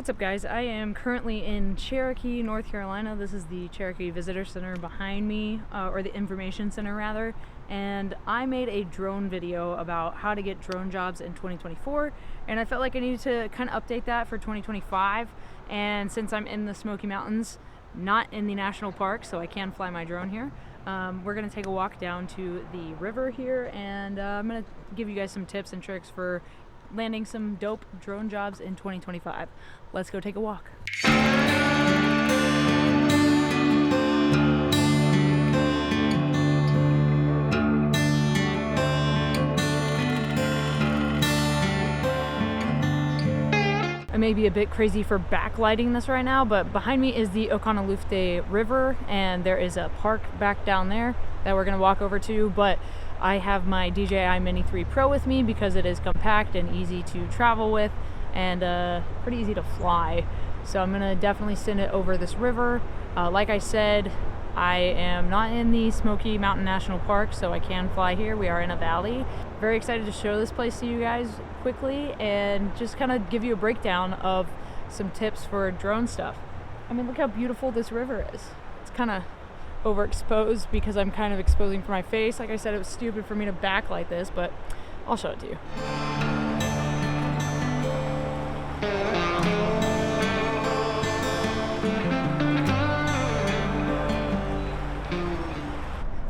What's up, guys? I am currently in Cherokee, North Carolina. This is the Cherokee Visitor Center behind me, or the Information Center rather, and I made a drone video about how to get drone jobs in 2024, and I felt like I needed to kind of update that for 2025. And since I'm in the Smoky Mountains, not in the national park, so I can fly my drone here, we're gonna take a walk down to the river here, and I'm gonna give you guys some tips and tricks for landing some dope drone jobs in 2025. Let's go take a walk. I may be a bit crazy for backlighting this right now, but behind me is the Oconaluftee River, and there is a park back down there that we're gonna walk over to, but I have my DJI Mini 3 Pro with me because it is compact and easy to travel with and pretty easy to fly. So I'm gonna definitely send it over this river. Like I said, I am not in the Smoky Mountain National Park, so I can fly here. We are in a valley. Very excited to show this place to you guys quickly and just kind of give you a breakdown of some tips for drone stuff. I mean, look how beautiful this river is. It's kind of overexposed because I'm kind of exposing for my face. Like I said, it was stupid for me to backlight this, but I'll show it to you.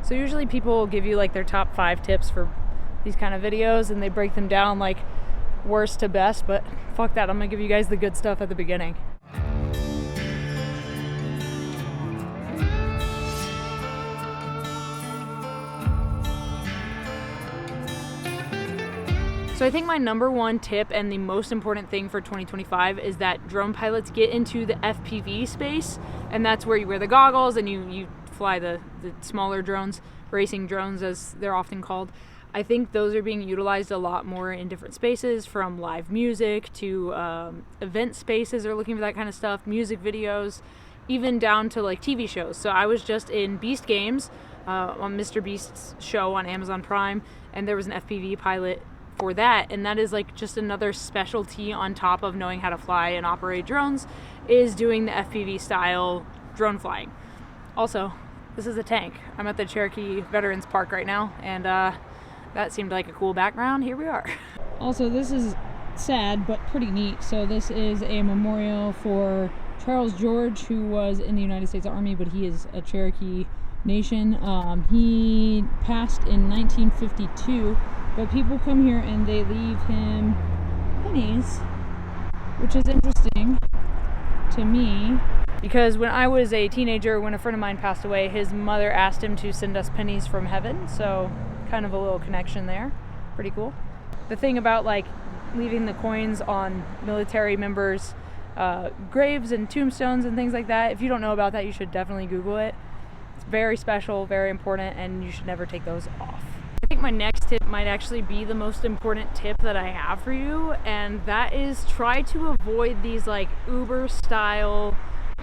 So usually people will give you like their top 5 tips for these kind of videos, and they break them down like worst to best, but fuck that, I'm gonna give you guys the good stuff at the beginning. So I think my number one tip and the most important thing for 2025 is that drone pilots get into the FPV space, and that's where you wear the goggles and you fly the smaller drones, racing drones as they're often called. I think those are being utilized a lot more in different spaces, from live music to event spaces are looking for that kind of stuff, music videos, even down to like TV shows. So I was just in Beast Games on Mr. Beast's show on Amazon Prime, and there was an FPV pilot for that, and that is like just another specialty on top of knowing how to fly and operate drones, is doing the FPV style drone flying. Also, this is a tank. I'm at the Cherokee Veterans Park right now, and that seemed like a cool background. Here we are. Also, this is sad but pretty neat. So this is a memorial for Charles George, who was in the United States Army, but he is a Cherokee Nation. He passed in 1952, but people come here and they leave him pennies, which is interesting to me, because when I was a teenager, when a friend of mine passed away, his mother asked him to send us pennies from heaven, so kind of a little connection there. Pretty cool. The thing about like leaving the coins on military members' graves and tombstones and things like that, if you don't know about that, you should definitely Google it. It's very special, very important, and you should never take those off. I think my next tip might actually be the most important tip that I have for you, and that is try to avoid these like Uber style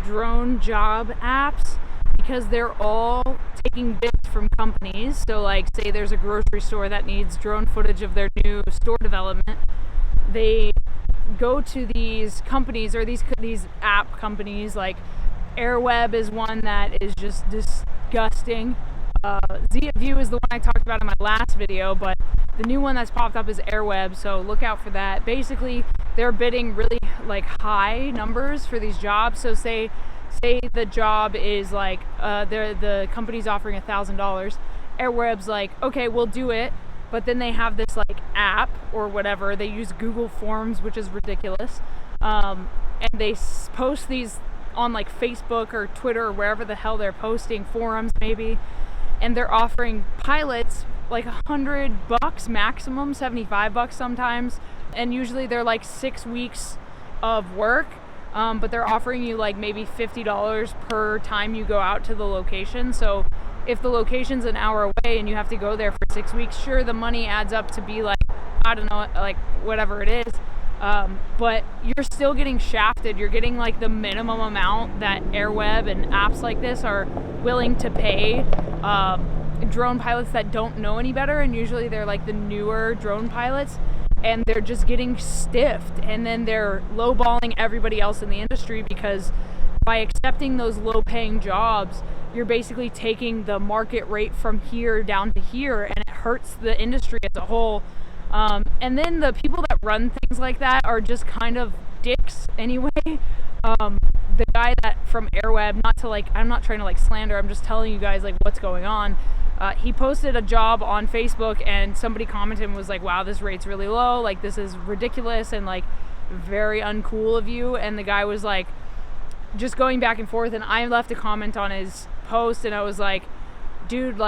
drone job apps, because they're all taking bits from companies. So like, say there's a grocery store that needs drone footage of their new store development, they go to these companies, or these app companies. Like Airweb is one that is just disgusting. ZView is the one I talked about in my last video, but the new one that's popped up is Airweb, so look out for that. Basically, they're bidding really like high numbers for these jobs. So say the job is like the company's offering $1,000. Airweb's like, okay, we'll do it, but then they have this like app or whatever. They use Google Forms, which is ridiculous, and they post these on like Facebook or Twitter or wherever the hell they're posting, forums maybe, and they're offering pilots like $100 maximum, $75 sometimes, and usually they're like 6 weeks of work, but they're offering you like maybe $50 per time you go out to the location. So if the location's an hour away and you have to go there for 6 weeks, sure, the money adds up to be like, I don't know, like whatever it is, but you're still getting shafted. You're getting like the minimum amount that Airweb and apps like this are willing to pay drone pilots that don't know any better, and usually they're like the newer drone pilots, and they're just getting stiffed, and then they're lowballing everybody else in the industry, because by accepting those low-paying jobs, you're basically taking the market rate from here down to here, and it hurts the industry as a whole. And then the people that run things like that are just kind of dicks anyway. The guy that from Airweb, I'm not trying to slander, I'm just telling you guys what's going on. He posted a job on Facebook, and somebody commented and was like, wow, this rate's really low, this is ridiculous and very uncool of you. And the guy was just going back and forth, and I left a comment on his post, and I was like, dude,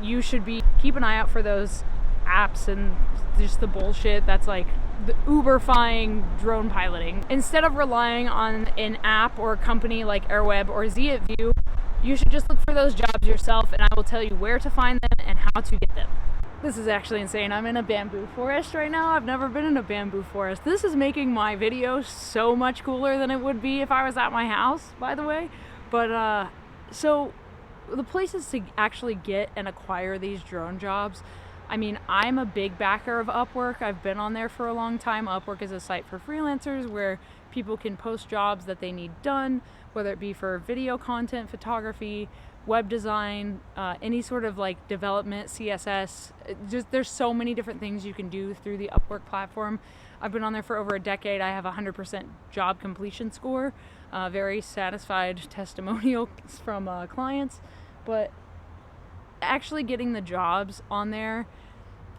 you should keep an eye out for those apps and just the bullshit that's the Uber-fying drone piloting. Instead of relying on an app or a company like Airweb or ZitView, you should just look for those jobs yourself, and I will tell you where to find them and how to get them. This is actually insane. I'm in a bamboo forest right now. I've never been in a bamboo forest. This is making my video so much cooler than it would be if I was at my house, by the way. But so the places to actually get and acquire these drone jobs, I mean, I'm a big backer of Upwork. I've been on there for a long time. Upwork is a site for freelancers where people can post jobs that they need done, whether it be for video content, photography, web design, any sort of development, CSS. There's so many different things you can do through the Upwork platform. I've been on there for over a decade. I have a 100% job completion score, very satisfied testimonials from clients. But actually getting the jobs on there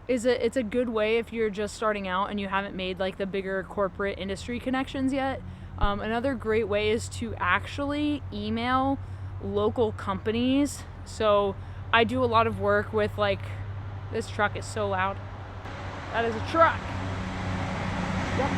it's a good way if you're just starting out and you haven't made the bigger corporate industry connections yet. Another great way is to actually email local companies. So I do a lot of work with this truck is so loud. That is a truck. Yep.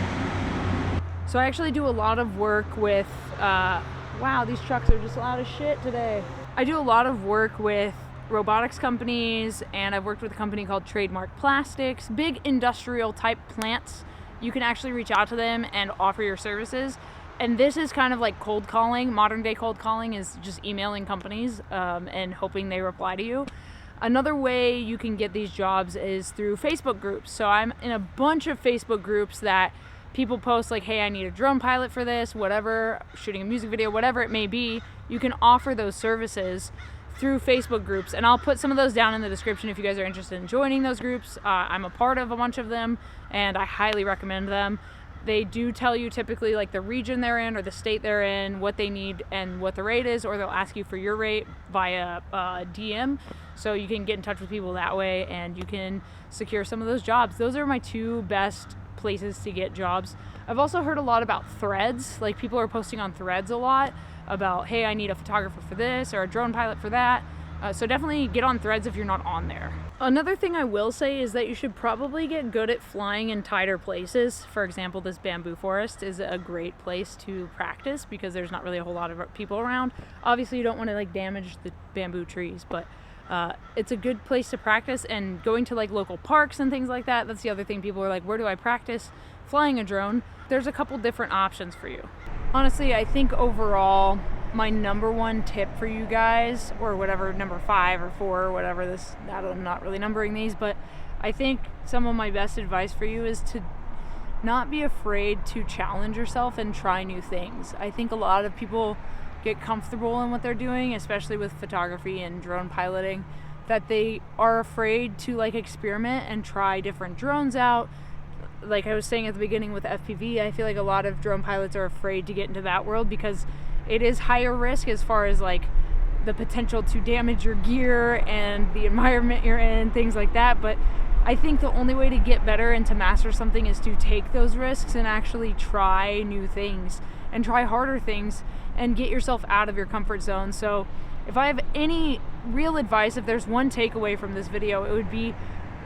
So I actually do a lot of work with wow, these trucks are just loud as shit today. I do a lot of work with robotics companies, and I've worked with a company called Trademark Plastics, big industrial type plants. You can actually reach out to them and offer your services. And this is kind of cold calling. Modern day cold calling is just emailing companies and hoping they reply to you. Another way you can get these jobs is through Facebook groups. So I'm in a bunch of Facebook groups that people post hey, I need a drone pilot for this, whatever, shooting a music video, whatever it may be. You can offer those services through Facebook groups, and I'll put some of those down in the description if you guys are interested in joining those groups. I'm a part of a bunch of them, and I highly recommend them. They do tell you typically the region they're in or the state they're in, what they need and what the rate is, or they'll ask you for your rate via DM, so you can get in touch with people that way and you can secure some of those jobs. Those are my two best places to get jobs. I've also heard a lot about Threads. People are posting on Threads a lot about, hey, I need a photographer for this or a drone pilot for that. So definitely get on Threads if you're not on there. Another thing I will say is that you should probably get good at flying in tighter places. For example, this bamboo forest is a great place to practice because there's not really a whole lot of people around. Obviously, you don't want to damage the bamboo trees, but it's a good place to practice. And going to local parks and things like that, that's the other thing. People are where do I practice flying a drone? There's a couple different options for you. Honestly, I think overall, my number one tip for you guys, or whatever, number 5 or 4 or whatever this, I'm not really numbering these, but I think some of my best advice for you is to not be afraid to challenge yourself and try new things. I think a lot of people get comfortable in what they're doing, especially with photography and drone piloting, that they are afraid to experiment and try different drones out. Like I was saying at the beginning with FPV, I feel a lot of drone pilots are afraid to get into that world because it is higher risk as far as the potential to damage your gear and the environment you're in, things like that. But I think the only way to get better and to master something is to take those risks and actually try new things and try harder things and get yourself out of your comfort zone. So if I have any real advice, if there's one takeaway from this video, it would be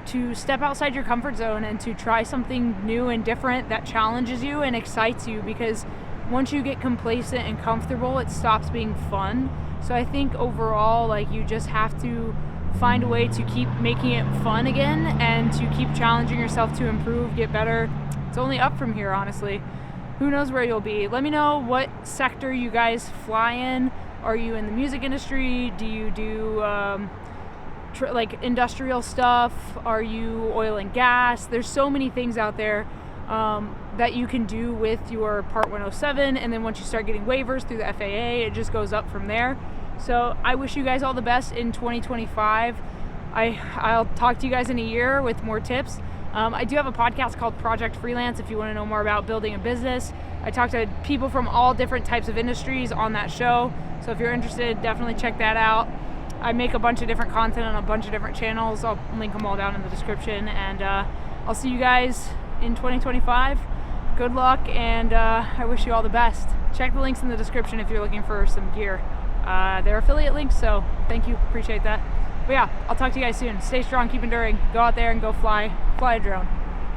to step outside your comfort zone and to try something new and different that challenges you and excites you, because once you get complacent and comfortable, it stops being fun. So I think overall, you just have to find a way to keep making it fun again and to keep challenging yourself to improve, get better. It's only up from here, honestly. Who knows where you'll be? Let me know what sector you guys fly in. Are you in the music industry? Do you do like industrial stuff? Are you oil and gas? There's so many things out there that you can do with your Part 107, and then once you start getting waivers through the FAA, it just goes up from there. So I wish you guys all the best in 2025. I'll talk to you guys in a year with more tips. I do have a podcast called Project Freelance if you want to know more about building a business. I talk to people from all different types of industries on that show, so if you're interested, definitely check that out. I make a bunch of different content on a bunch of different channels. I'll link them all down in the description, and I'll see you guys in 2025. Good luck, and I wish you all the best. Check the links in the description if you're looking for some gear. They're affiliate links, so thank you, appreciate that. But yeah, I'll talk to you guys soon. Stay strong, keep enduring, go out there and go fly a drone.